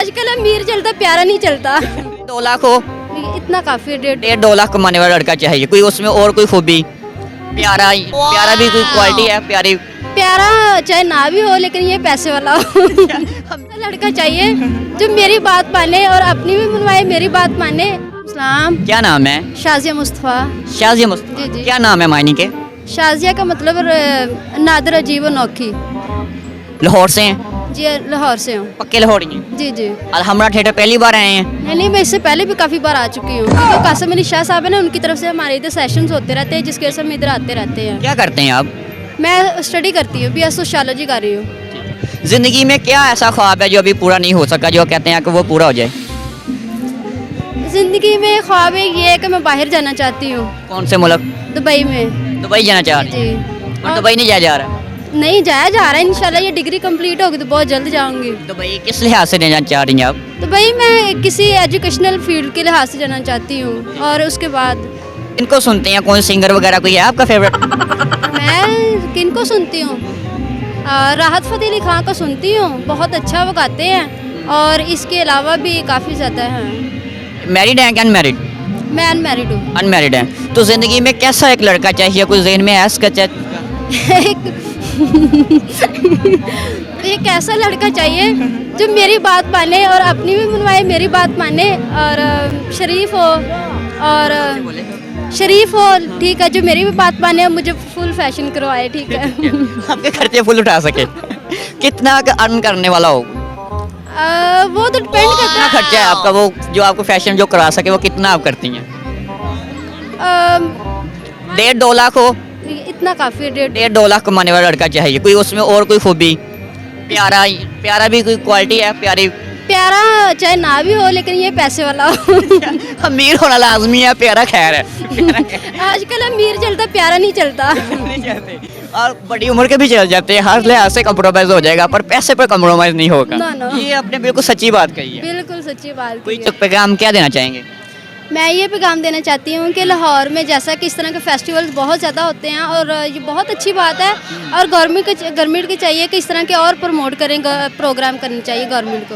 आजकल अमीर चलता प्यारा नहीं चलता। 2 लाख हो, इतना काफी है, 1.5 1.5-2 लाख कमाने वाला लड़का चाहिए, कोई उसमें और कोई खूबी, प्यारा प्यारा भी कोई क्वालिटी है प्यारी। प्यारा चाहे ना भी हो लेकिन ये पैसे वाला हो। लड़का चाहिए जो मेरी बात माने और अपनी भी मनवाए, मेरी बात माने। सलाम। क्या नाम है? शाजिया मुस्तफ़ा। शाजिया मुस्तफा। जी, जी। क्या नाम है मायनी के? शाजिया का मतलब नादर, अजीब, अनोखी। लाहौर से हैं? जी लाहौर से हूँ। पक्के लाहौरी हैं? जी जी। अलहमरा थिएटर पहली बार आए हैं? नहीं, मैं इससे पहले भी काफ़ी बार आ चुकी हूँ, क्योंकि कासिम अली शाह साहब है ना, उनकी तरफ से हमारे इधर सेशंस होते रहते हैं, जिसकी वजह से हम इधर आते रहते हैं। क्या करते हैं आप? मैं स्टडी करती हूँ, BS सोशियोलॉजी कर रही हूँ। जिंदगी में क्या ऐसा ख्वाब है जो अभी पूरा नहीं हो सका, जो कहते हैं कि वो पूरा हो जाए? ज़िंदगी में ख्वाब एक ये है कि मैं बाहर जाना चाहती हूँ, कौन से मुल्क? दुबई में। दुबई जाना चाह रही जी। हैं? और दुबई नहीं जाया जा रहा? नहीं जाया जा रहा है, इंशाल्लाह ये डिग्री कंप्लीट होगी तो बहुत जल्द जाऊंगी। दुबई किस लिहाज से जाना चाह रही हैं आप? दुबई मैं किसी एजुकेशनल फील्ड के लिहाज से जाना चाहती हूँ, और उसके बाद इनको सुनते हैं, कौन सिंगर वगैरह कोई है आपका फेवरेट? मैं किनको सुनती हूँ, राहत फ़तेह अली खान को सुनती हूँ, बहुत अच्छा वो गाते हैं, और इसके अलावा भी काफ़ी ज़्यादा हैं। मैरिड हैं कि अनमैरिड? मैं अनमैरिड हूँ। अनमैरिड हैं। तो ज़िंदगी में कैसा एक लड़का चाहिए, कोई जहन में है स्केच? एक ऐसा लड़का चाहिए जो मेरी बात माने और अपनी भी मनवाए, मेरी बात माने, और शरीफ हो, और शरीफ हो, ठीक है, जो मेरी भी बात माने और मुझे फुल फैशन करवाए, ठीक है। आपके खर्चे फुल उठा सके। कितना अर्न करने वाला हो? वो तो डिपेंड करता कितना है। खर्चा है आपका, वो जो आपको फैशन जो करवा सके, वो कितना आप करती हैं? 1.5-2 लाख हो, इतना काफ़ी है, 1.5। 1.5-2 लाख कमाने वाला लड़का चाहिए, कोई उसमें और कोई खूबी, प्यारा प्यारा भी कोई क्वालिटी है प्यारी। प्यारा चाहे ना भी हो लेकिन ये पैसे वाला हो। अमीर होना लाजमी है, प्यारा खैर है। आजकल अमीर चलता प्यारा नहीं चलता। नहीं चाहते। और बड़ी उम्र के भी चल जाते हैं, हर लिहाज से कम्प्रोमाइज़ हो जाएगा, पर पैसे पर कम्प्रोमाइज़ नहीं होगा। ना, ना। ये आपने बिल्कुल सच्ची बात कही है। बिल्कुल सच्ची बात कोई की है। पैगाम क्या देना चाहेंगे? मैं ये पैगाम देना चाहती हूँ कि लाहौर में जैसा कि इस तरह के फेस्टिवल्स बहुत ज़्यादा होते हैं, और ये बहुत अच्छी बात है, और गवर्नमेंट को चाहिए कि इस तरह के और प्रमोट करें, प्रोग्राम करने चाहिए गवर्नमेंट को।